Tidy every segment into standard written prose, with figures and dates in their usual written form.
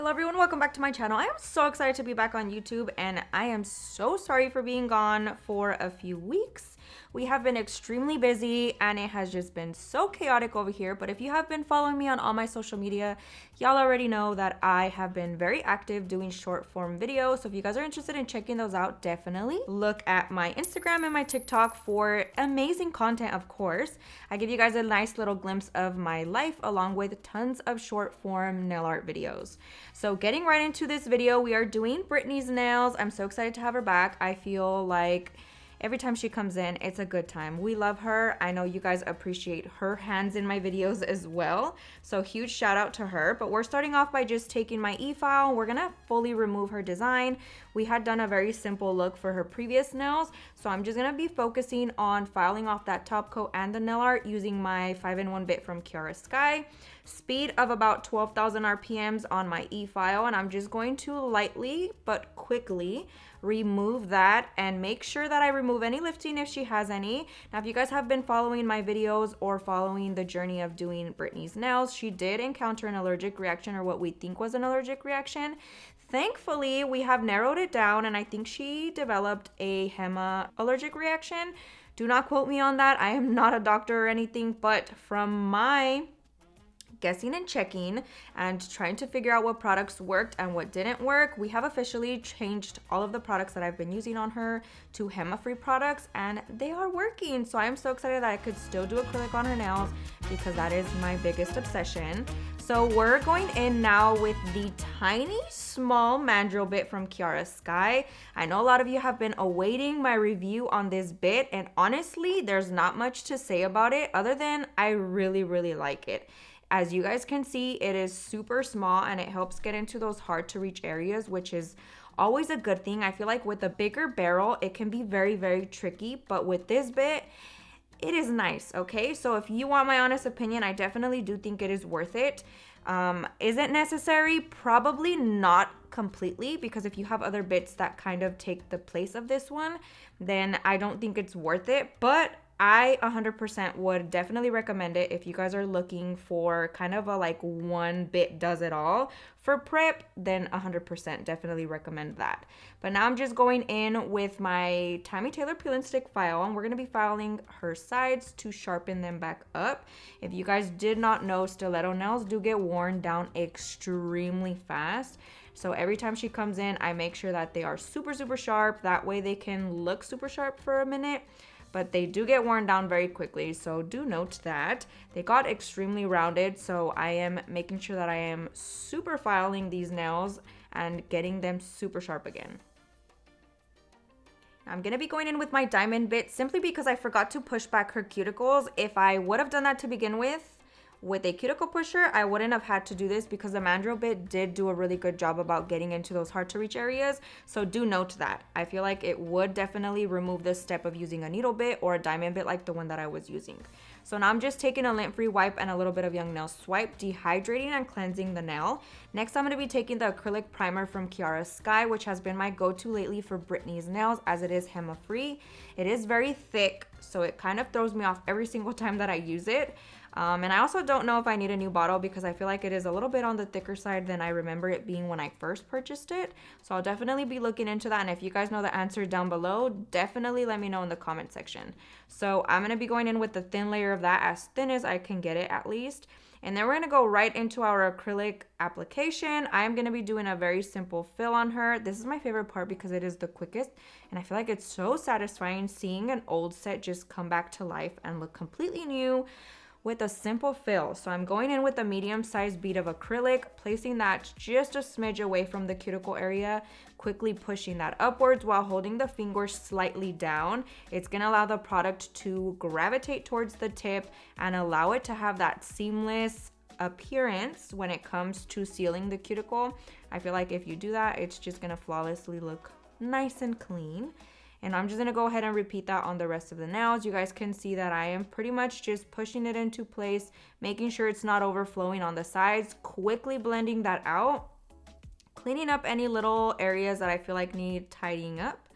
Hello everyone, welcome back to my channel. I am so excited to be back on YouTube and I am so sorry for being gone for a few weeks. We have been extremely busy and it has just been so chaotic over here. But if you have been following me on all my social media, y'all already know that I have been very active doing short form videos. So if you guys are interested in checking those out, definitely look at my Instagram and my TikTok for amazing content, of course. I give you guys a nice little glimpse of my life along with tons of short form nail art videos. So getting right into this video, we are doing Britney's nails. I'm so excited to have her back. I feel like every time she comes in, it's a good time. We love her. I know you guys appreciate her hands in my videos as well. So huge shout out to her. But we're starting off by just taking my e-file. We're gonna fully remove her design. We had done a very simple look for her previous nails. So I'm just gonna be focusing on filing off that top coat and the nail art using my 5-in-1 bit from Kiara Sky. Speed of about 12,000 RPMs on my e-file. And I'm just going to lightly but quickly remove that and make sure that I remove any lifting if she has any. Now, if you guys have been following my videos or following the journey of doing Britney's nails, she did encounter an allergic reaction, or what we think was an allergic reaction. Thankfully, we have narrowed it down and I think she developed a HEMA allergic reaction. Do not quote me on that. I am not a doctor or anything, but from my guessing and checking and trying to figure out what products worked and what didn't work, we have officially changed all of the products that I've been using on her to HEMA-free products and they are working. So I'm so excited that I could still do acrylic on her nails because that is my biggest obsession. So we're going in now with the tiny small mandrel bit from Kiara Sky. I know a lot of you have been awaiting my review on this bit and honestly there's not much to say about it other than I really like it. As you guys can see, it is super small and it helps get into those hard to reach areas, which is always a good thing. I feel like with a bigger barrel, it can be very tricky, but with this bit, it is nice, okay? So if you want my honest opinion, I definitely do think it is worth it. Is it necessary? Probably not completely, because if you have other bits that kind of take the place of this one, then I don't think it's worth it, but I 100% would definitely recommend it if you guys are looking for kind of a like one bit does it all for prep, then 100% definitely recommend that. But now I'm just going in with my Tammy Taylor peel and stick file and we're going to be filing her sides to sharpen them back up. If you guys did not know, stiletto nails do get worn down extremely fast. So every time she comes in, I make sure that they are super sharp. That way they can look super sharp for a minute. But they do get worn down very quickly, so do note that. They got extremely rounded, so I am making sure that I am super filing these nails and getting them super sharp again. I'm going to be going in with my diamond bit simply because I forgot to push back her cuticles. If I would have done that to begin with a cuticle pusher, I wouldn't have had to do this because the mandrel bit did do a really good job about getting into those hard to reach areas. So do note that. I feel like it would definitely remove this step of using a needle bit or a diamond bit like the one that I was using. So now I'm just taking a lint-free wipe and a little bit of Young Nail Swipe, dehydrating and cleansing the nail. Next, I'm going to be taking the acrylic primer from Kiara Sky, which has been my go-to lately for Britney's nails as it is HEMA-free. It is very thick, so it kind of throws me off every single time that I use it. And I also don't know if I need a new bottle because I feel like it is a little bit on the thicker side than I remember it being when I first purchased it. So I'll definitely be looking into that. And if you guys know the answer down below, definitely let me know in the comment section. So I'm going to be going in with the thin layer of that, as thin as I can get it at least. And then we're going to go right into our acrylic application. I am going to be doing a very simple fill on her. This is my favorite part because it is the quickest. And I feel like it's so satisfying seeing an old set just come back to life and look completely new with a simple fill. So I'm going in with a medium-sized bead of acrylic, placing that just a smidge away from the cuticle area, quickly pushing that upwards while holding the finger slightly down. It's gonna allow the product to gravitate towards the tip and allow it to have that seamless appearance when it comes to sealing the cuticle. I feel like if you do that, it's just gonna flawlessly look nice and clean. And I'm just going to go ahead and repeat that on the rest of the nails. You guys can see that I am pretty much just pushing it into place, making sure it's not overflowing on the sides, quickly blending that out, cleaning up any little areas that I feel like need tidying up.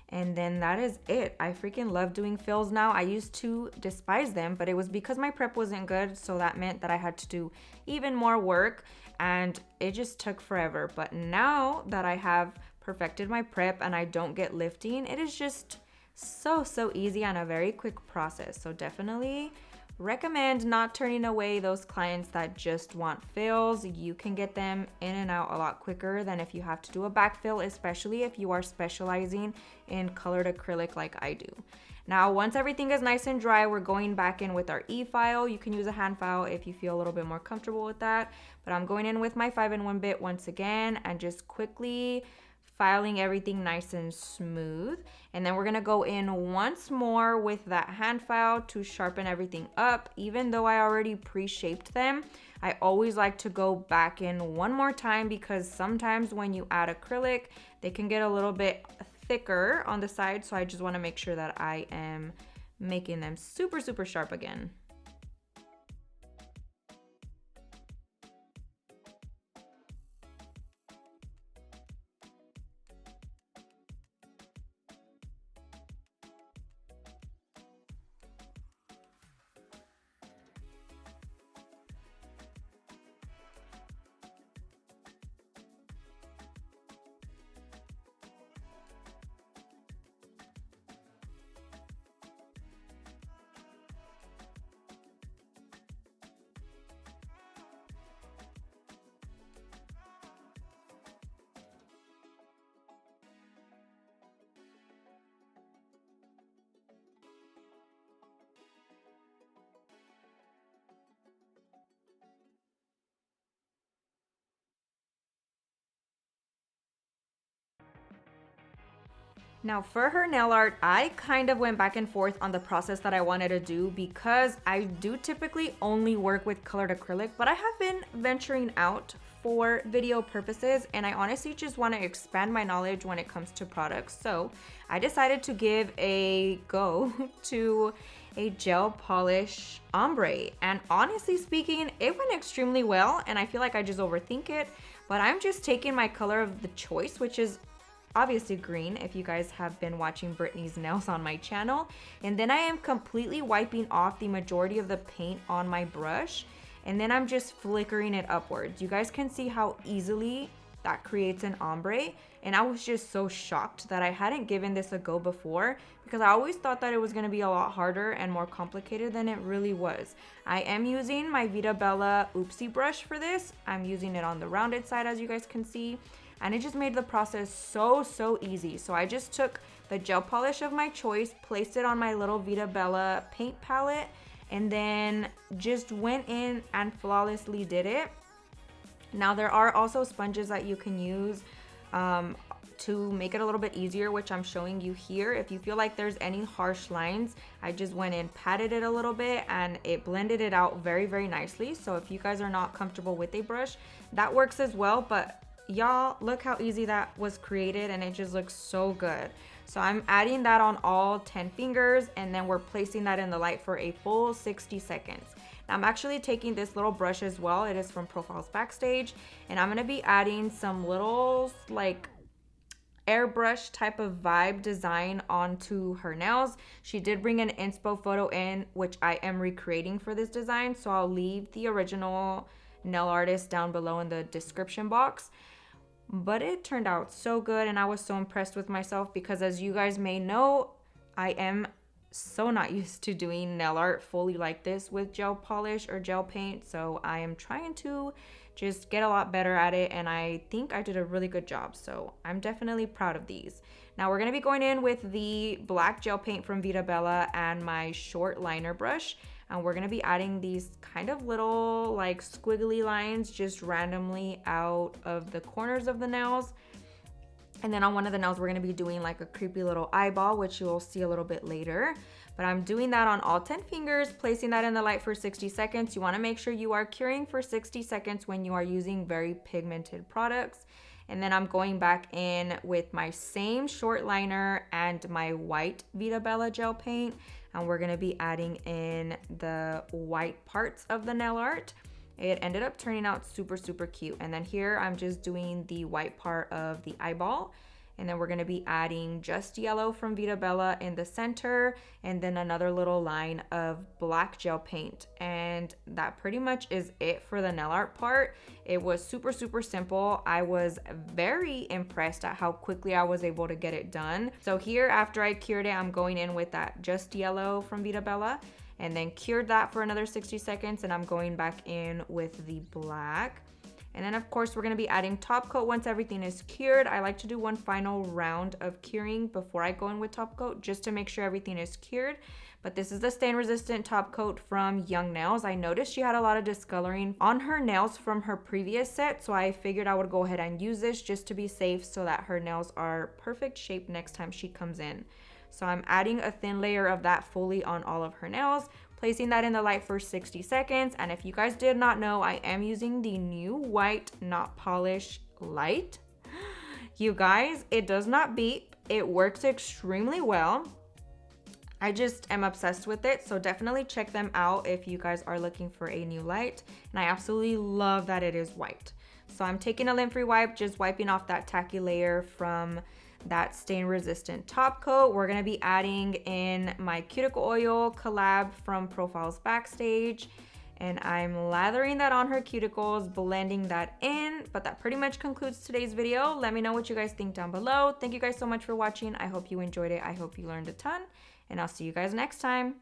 And then that is it. I freaking love doing fills now. I used to despise them, but it was because my prep wasn't good. So that meant that I had to do even more work and it just took forever. But now that I have perfected my prep and I don't get lifting, it is just so easy and a very quick process. So definitely recommend not turning away those clients that just want fills. You can get them in and out a lot quicker than if you have to do a backfill, especially if you are specializing in colored acrylic like I do. Now, once everything is nice and dry, we're going back in with our e-file. You can use a hand file if you feel a little bit more comfortable with that, but I'm going in with my 5-in-1 bit once again and just quickly filing everything nice and smooth. And then we're gonna go in once more with that hand file to sharpen everything up. Even though I already pre-shaped them, I always like to go back in one more time because sometimes when you add acrylic, they can get a little bit thicker on the side. So I just wanna make sure that I am making them super sharp again. Now for her nail art, I kind of went back and forth on the process that I wanted to do because I do typically only work with colored acrylic, but I have been venturing out for video purposes and I honestly just want to expand my knowledge when it comes to products. So I decided to give a go to a gel polish ombre, and honestly speaking, it went extremely well and I feel like I just overthink it, but I'm just taking my color of the choice, which is obviously green if you guys have been watching Britney's nails on my channel, and then I am completely wiping off the majority of the paint on my brush, and then I'm just flickering it upwards. You guys can see how easily that creates an ombre, and I was just so shocked that I hadn't given this a go before because I always thought that it was going to be a lot harder and more complicated than it really was. I am using my Veeda Bella Oopsie brush for this. I'm using it on the rounded side, as you guys can see, and it just made the process so easy. So I just took the gel polish of my choice, placed it on my little Veeda Bella paint palette, and then just went in and flawlessly did it. Now there are also sponges that you can use to make it a little bit easier, which I'm showing you here. If you feel like there's any harsh lines, I just went in, patted it a little bit, and it blended it out very nicely. So if you guys are not comfortable with a brush, that works as well. But y'all, look how easy that was created, and it just looks so good. So I'm adding that on all 10 fingers, and then we're placing that in the light for a full 60 seconds. Now I'm actually taking this little brush as well. It is from Profiles Backstage, and I'm gonna be adding some little like airbrush type of vibe design onto her nails. She did bring an inspo photo in, which I am recreating for this design, so I'll leave the original nail artist down below in the description box. But it turned out so good, and I was so impressed with myself because, as you guys may know, I am so not used to doing nail art fully like this with gel polish or gel paint. So I am trying to just get a lot better at it, and I think I did a really good job. So I'm definitely proud of these. Now we're going to be going in with the black gel paint from Veeda Bella and my short liner brush, and we're going to be adding these kind of little like squiggly lines just randomly out of the corners of the nails. And then on one of the nails, we're going to be doing like a creepy little eyeball, which you'll see a little bit later. But I'm doing that on all 10 fingers, placing that in the light for 60 seconds. You want to make sure you are curing for 60 seconds when you are using very pigmented products. And then I'm going back in with my same short liner and my white Veeda Bella gel paint. And we're going to be adding in the white parts of the nail art. It ended up turning out super cute. And then here I'm just doing the white part of the eyeball. And then we're going to be adding just yellow from Veeda Bella in the center, and then another little line of black gel paint. And that pretty much is it for the nail art part. It was super, super simple. I was very impressed at how quickly I was able to get it done. So here, after I cured it, I'm going in with that just yellow from Veeda Bella, and then cured that for another 60 seconds, and I'm going back in with the black. And then of course we're going to be adding top coat once everything is cured. I like to do one final round of curing before I go in with top coat, just to make sure everything is cured. But this is the stain resistant top coat from Young Nails. I noticed she had a lot of discoloring on her nails from her previous set, so I figured I would go ahead and use this just to be safe, so that her nails are perfect shape next time she comes in. So I'm adding a thin layer of that fully on all of her nails, placing that in the light for 60 seconds. And if you guys did not know, I am using the new white not polish light. You guys, it does not beep. It works extremely well. I just am obsessed with it, so definitely check them out if you guys are looking for a new light. And I absolutely love that it is white. So I'm taking a lint-free wipe, just wiping off that tacky layer from that stain resistant top coat. We're going to be adding in my cuticle oil collab from Profiles Backstage, and I'm lathering that on her cuticles, blending that in. But that pretty much concludes today's video. Let me know what you guys think down below. Thank you guys so much for watching. I hope you enjoyed it. I hope you learned a ton, and I'll see you guys next time.